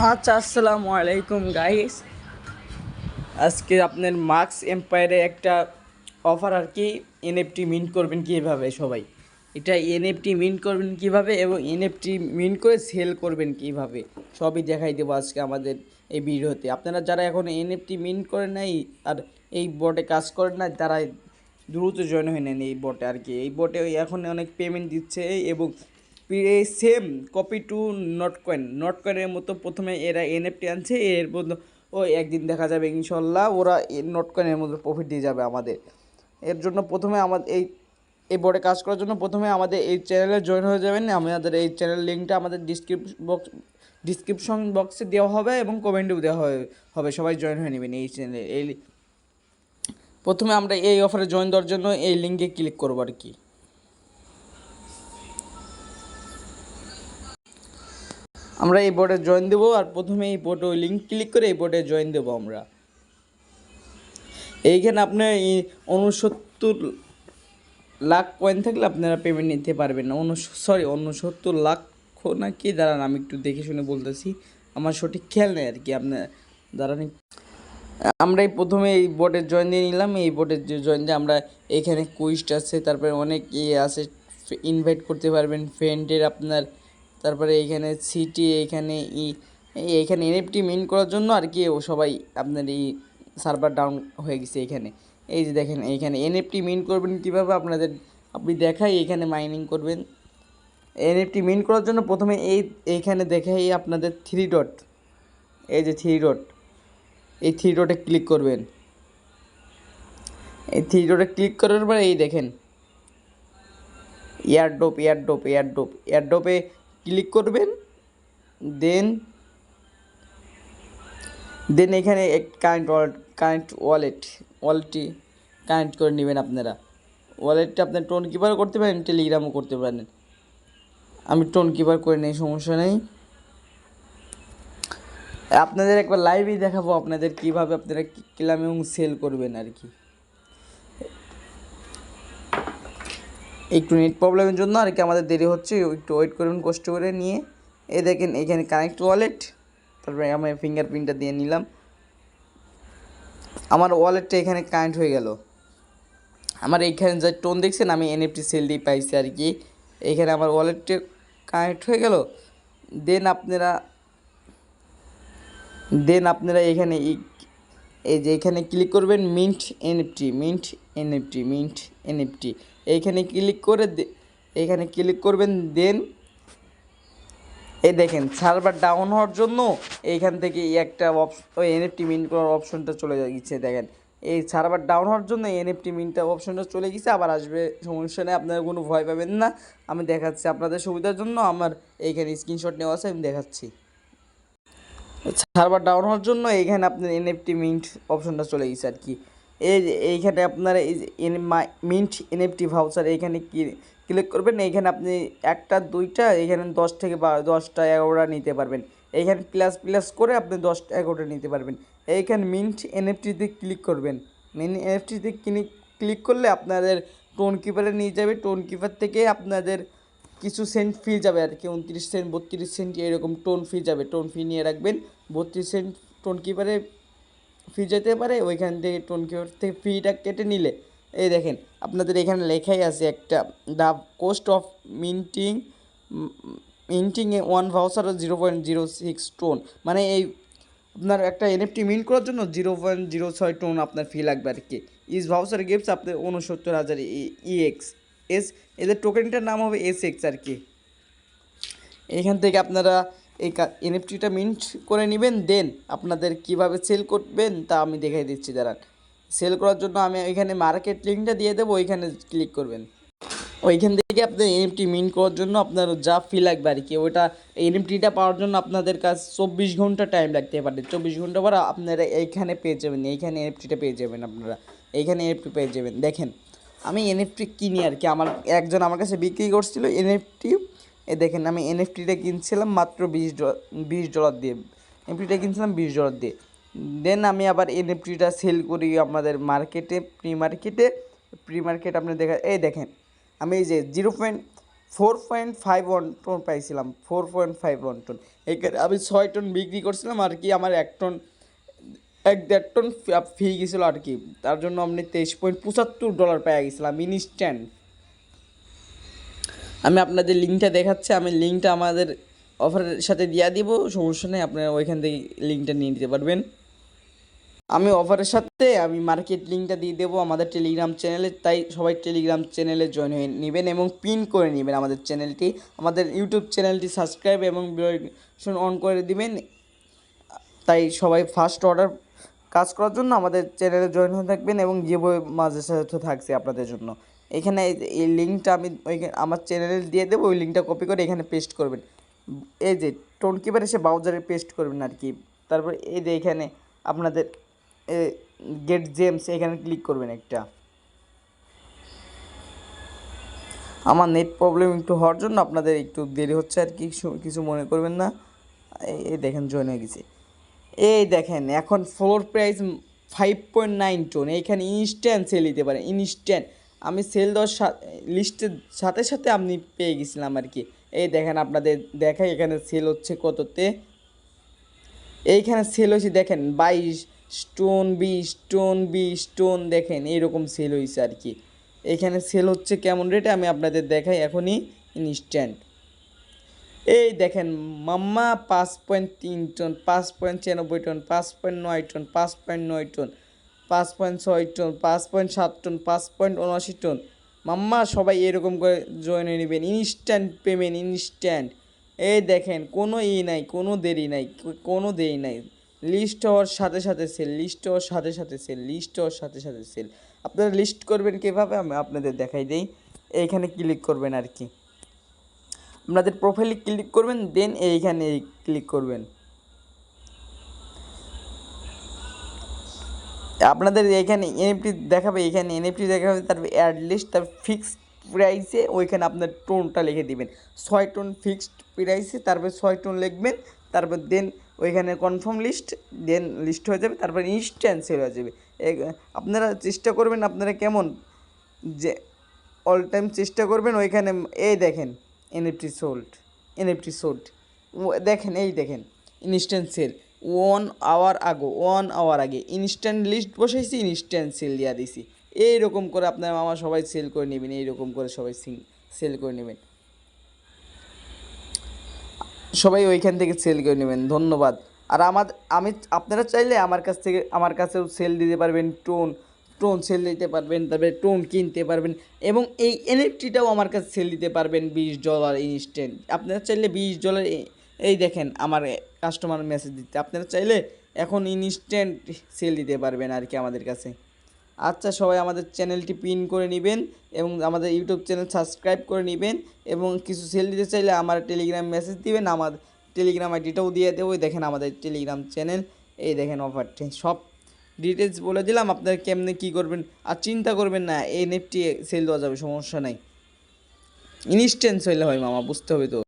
আচ্ছা, আসসালামু আলাইকুম গাইস। আজকে আপনার মার্কস এম্পায়ারে একটা অফার আর কি। এনএফটি মিন্ট করবেন কীভাবে সবাই, এটা এনএফটি মিন্ট করবেন কীভাবে এবং এনএফটি মিন্ট করে সেল করবেন কীভাবে, সবই দেখাই দেবো আজকে আমাদের এই ভিডিওতে। আপনারা যারা এখন এনএফটি মিন্ট করেন নাই আর এই বটে কাজ করেন না, তারা দ্রুত জয়েন হয়ে নেন এই বটে আর কি। এই বটে এখন অনেক পেমেন্ট দিচ্ছে এবং সেম কপি টু নট কয়েনের মতো প্রথমে এরা এনএফটি আনছে, এর মধ্যে একদিন দেখা যাবে ইনশাল্লাহ ওরা নট কয়েনের মধ্যে প্রফিট দিয়ে যাবে আমাদের। এর জন্য প্রথমে আমাদের এই বোর্ডে কাজ করার জন্য প্রথমে আমাদের এই চ্যানেলে জয়েন হয়ে যাবেন। আমাদের এই চ্যানেল লিঙ্কটা আমাদের ডিসক্রিপশন বক্সে দেওয়া হবে এবং কমেন্টেও দেওয়া হবে। সবাই জয়েন হয়ে নেবেন এই চ্যানেলে। প্রথমে আমরা এই অফারে জয়েন দেওয়ার জন্য এই লিঙ্কে ক্লিক করবো আর কি। আমরা এই বোর্ডে জয়েন দেবো আর প্রথমে এই বোর্ডে ওই লিঙ্ক ক্লিক করে এই বোর্ডে জয়েন দেবো আমরা। এইখানে আপনার 69 লাখ কয়েন থাকলে আপনারা পেমেন্ট নিতে পারবেন না। 69 লাখ না কি, দাঁড়ান আমি একটু দেখে শুনে বলতেছি, আমার সঠিক খেয়াল নেই আর কি। আপনার দাঁড়ান, আমরা এই প্রথমে এই বোর্ডে জয়েন দিয়ে নিলাম। এই বোর্ডে জয়েন দিয়ে আমরা এখানে কুইস্ট আছে, তারপরে অনেক আছে, ইনভাইট করতে পারবেন ফ্রেন্ডের আপনার। তারপরে এইখানে সিটি, এইখানে এনএফটি মিন্ট করার জন্য আর কি সবাই আপনার এই সার্ভার ডাউন হয়ে গেছে। এইখানে এই যে দেখেন, এইখানে এনএফটি মিন্ট করবেন কীভাবে আপনি দেখাই। এইখানে মাইনিং করবেন এনএফটি মিন্ট করার জন্য প্রথমে এইখানে দেখাই আপনাদের থ্রি ডট, এই যে থ্রি ডট, এই থ্রি ডটে ক্লিক করবেন। এই থ্রি ডটে ক্লিক করার পরে এই দেখেন এয়ারড্রপে ক্লিক করবেন। দেন এখানে কারেন্ট ওয়ালেটটি কানেক্ট করে নেবেন আপনারা। ওয়ালেটটা আপনার টোন কিপার করতে পারেন, টেলিগ্রামও করতে পারেন। আমি টোন কিপার করে নেই, সমস্যা নেই। আপনাদের একবার লাইভই দেখাবো আপনাদের কীভাবে আপনারা ক্লেম এবং সেল করবেন আর কি। একটু নেট প্রবলেমের জন্য আর কি আমাদের দেরি হচ্ছে, একটু ওয়েট করুন কষ্ট করে নিয়ে। এই দেখেন এখানে কানেক্ট ওয়ালেট, তারপরে আমি ফিঙ্গারপ্রিন্টটা দিয়ে নিলাম। আমার ওয়ালেটটা এখানে কানেক্ট হয়ে গেল। আমার এইখানে যে টোন দেখছেন, আমি এনএফটি সেল দিয়ে পাইছি আর কি। এইখানে আমার ওয়ালেটটা কানেক্ট হয়ে গেল। দেন আপনারা এখানে এই যে এখানে ক্লিক করবেন মিন্ট এনএফটি এইখানে ক্লিক করবেন। দেন এই দেখেন সার্ভার ডাউন হওয়ার জন্য এইখান থেকে একটা ওই এনএফটি মিন্ট করার অপশনটা চলে গেছে। দেখেন এই সার্ভার ডাউন হওয়ার জন্য এনএফটি মিন্টটা অপশনটা চলে গেছে, আবার আসবে, সমস্যা নেই, আপনারা কোনো ভয় পাবেন না। আমি দেখাচ্ছি আপনাদের সুবিধার জন্য, আমার এইখানে স্ক্রিনশট নেওয়া আছে, আমি দেখাচ্ছি। সার্ভার ডাউন হওয়ার জন্য এইখানে আপনার এনএফটি মিন্ট অপশনটা চলে গেছে আর কি। এইখানে আপনারা এই মিন্ট এনএফটি ভাউচার এইখানে ক্লিক করবেন। এইখানে আপনি একটা দুইটা এইখানে 10 থেকে 10টা 11টা নিতে পারবেন। এইখানে প্লাস করে আপনি 10টা 11টা নিতে পারবেন। এইখানে মিন্ট এনএফটিতে ক্লিক করবেন। এনএফটিতে ক্লিক করলে আপনাদের টোন কিপারে নিয়ে যাবে। টোন কিপার থেকে আপনাদের কিছু সেন্ট ফি যাবে আর কি, 29 সেন্ট 32 সেন্ট এরকম টোন ফি যাবে। টোন ফি নিয়ে রাখবেন। 32 সেন্ট টোন কিপারে ফি যেতে পারে, ওইখান থেকে টোন কিপার থেকে ফিটা কেটে নিলে এই দেখেন আপনাদের এখানে লেখাই আছে একটা, the cost of minting a 1 voucher 0.06 ton, মানে এই আপনার একটা এনএফটি মিন্ট করার জন্য 0.06 টোন আপনার ফি লাগবে আর কি। ইস ভাউচার গিফটস আপনার 69,000 এদের টোকেনটার নাম হবে SX আর কি। এখান থেকে আপনারা এই এনএফটিটা মিন্ট করে নেবেন। দেন আপনাদের কিভাবে সেল করবেন তা আমি দেখাই দিচ্ছি। দাঁড়ান, সেল করার জন্য আমি এখানে মার্কেট লিঙ্কটা দিয়ে দেবো, ওইখানে ক্লিক করবেন। ওইখান থেকে আপনার এনএফটি মিন্ট করার জন্য আপনার যা ফি লাগবে আর কি, ওইটা এনএফটিটা পাওয়ার জন্য আপনাদের কাছে 24 ঘন্টা টাইম লাগতে পারে। 24 ঘন্টা পর আপনারা এইখানে পেয়ে যাবেন, এইখানে এনএফটিটা পেয়ে যাবেন। আপনারা এইখানে এনএফটি পেয়ে যাবেন। দেখেন আমি এনএফটি কিনি আর কি, একজন আমার কাছে বিক্রি করছিল এনএফটি। দেখেন আমি এনএফটিটা কিনছিলাম মাত্র $20 দিয়ে। এনএফটিটা কিনছিলাম $20 দিয়ে। দেন আমি আবার এনএফটিটা সেল করি আমাদের প্রি মার্কেট আপনি এই দেখেন আমি এই যে 4.51 টন পাইছিলাম, 4.51 টন। এখানে আমি 6 টন বিক্রি করছিলাম আর কি, আমার 1 টন 1.5 টন ফি গেছিলো আর কি, তার জন্য আপনি $23.75 পেয়ে গেছিলাম ইনস্ট্যান্ট। আমি আপনাদের লিঙ্কটা দেখাচ্ছি, আমি লিঙ্কটা আমাদের অফারের সাথে দিয়ে দিব, সমস্যা নেই, আপনারা ওইখান থেকে লিঙ্কটা নিয়ে নিতে পারবেন। আমি অফারের সাথে আমি মার্কেট লিঙ্কটা দিয়ে দেবো আমাদের টেলিগ্রাম চ্যানেলে, তাই সবাই টেলিগ্রাম চ্যানেলে জয়েন হয়ে নেবেন এবং পিন করে নেবেন আমাদের চ্যানেলটি, আমাদের ইউটিউব চ্যানেলটি সাবস্ক্রাইব এবং নোটিফিকেশন অন করে দিবেন। তাই সবাই ফার্স্ট অর্ডার কাজ করার জন্য আমাদের চ্যানেলে জয়েন হয়ে থাকবেন এবং গিভওয়ে মাঝে সাথে থাকছে আপনাদের জন্য। এখানে এই লিঙ্কটা আমি আমার চ্যানেলে দিয়ে দেবো, ওই লিঙ্কটা কপি করে এখানে পেস্ট করবেন, এই যে টোন কিপার এসে ব্রাউজারে পেস্ট করবেন আর কি। তারপর এই যে এখানে আপনাদের গেট জেমস এখানে ক্লিক করবেন একটা। আমার নেট প্রবলেম একটু হওয়ার জন্য আপনাদের একটু দেরি হচ্ছে আর কি, কিছু মনে করবেন না। এই দেখেন জয়েন হয়ে গেছে। এই দেখেন এখন ফ্লোর প্রাইস 5.9 টন, এইখানে ইনস্ট্যান্ট সেল দিতে পারেন, ইনস্ট্যান্ট। আমি সেল দেওয়ার লিস্টের সাথে সাথে আপনি পেয়ে গেছিলাম আর কি। এই দেখেন আপনাদের দেখাই এখানে সেল হচ্ছে কততে, এইখানে সেল হয়েছে দেখেন 22 টন, 20 টন, 20 টন, দেখেন এইরকম সেল হয়েছে আর কি। এইখানে সেল হচ্ছে কেমন রেটে আমি আপনাদের দেখাই এখনই ইনস্ট্যান্ট। এই দেখেন মাম্মা 5.3 ton, 5.96 ton, 5.9 ton, 5.9 ton, 5.6 ton, 5.7 ton, 5.79 ton. মাম্মা সবাই এরকম করে জয়েন হয়ে নেবেন, ইনস্ট্যান্ট পেমেন্ট ইনস্ট্যান্ট। এই দেখেন কোনো নাই, কোনো দেরি নাই, কোনো দেরি নাই, লিস্ট হওয়ার সাথে সাথে সেল, লিস্ট হওয়ার সাথে সাথে সেল, লিস্ট হওয়ার সাথে সাথে সেল। আপনারা লিস্ট করবেন কীভাবে আমি আপনাদের দেখাই দিই। এইখানে ক্লিক করবেন আর কি, আপনাদের প্রোফাইলে ক্লিক করবেন, দেন এইখানে ক্লিক করবেন। আপনাদের এখানে এনএফটি দেখাবে, এখানে এনএফটি দেখাবে, তারপর অ্যাড লিস্ট, তারপর ফিক্সড প্রাইসে ওইখানে আপনার টোনটা লিখে দিবেন, 6 টন ফিক্সড প্রাইসে, তারপর 6 টন লিখবেন, তারপর দেন ওইখানে কনফার্ম লিস্ট, দেন লিস্ট হয়ে যাবে, তারপর ইনস্ট্যান্ট সেল হয়ে যাবে। আপনারা চেষ্টা করবেন, আপনারা কেমন যে অল টাইম চেষ্টা করবেন ওইখানে। এই দেখেন এনএফটি সোল্ড, এনএফটি সোল্ড, দেখেন এই দেখেন ইনস্ট্যান্ট সেল 1 আওয়ার আগে ইনস্ট্যান্ট লিস্ট বসাইছি, ইনস্ট্যান্ট সেল দিয়া দিছি। এইরকম করে আপনার মামা সবাই সেল করে নেবেন, এইরকম করে সবাই সেল করে নেবেন, সবাই ওইখান থেকে সেল করে নেবেন। ধন্যবাদ। আর আপনারা চাইলে আমার কাছেও সেল দিতে পারবেন, টোন সেল দিতে পারবেন, তারপরে টোন কিনতে পারবেন এবং এই এনএফটিটাও আমার কাছে সেল দিতে পারবেন $20 ইনস্ট্যান্ট। আপনারা চাইলে $20, এই দেখেন আমার কাস্টমার মেসেজ দিতে, আপনারা চাইলে এখন ইনস্ট্যান্ট সেল দিতে পারবেন আর কি আমাদের কাছে। আচ্ছা, সবাই আমাদের চ্যানেলটি পিন করে নেবেন এবং আমাদের ইউটিউব চ্যানেল সাবস্ক্রাইব করে নেবেন এবং কিছু সেল দিতে চাইলে আমার টেলিগ্রাম মেসেজ দিবেন, আমার টেলিগ্রাম আইডিটাও দিয়ে দেবো। দেখেন আমাদের টেলিগ্রাম চ্যানেল, এই দেখেন অফারটি সব ডিটেলস বলে দিলাম, আপনারা কেমনে কী করবেন। আর চিন্তা করবেন না, এনএফটি সেল দেওয়া যাবে, সমস্যা নাই, ইনস্ট্যান্ট সেল হয় মামা, বুঝতে হবে তো।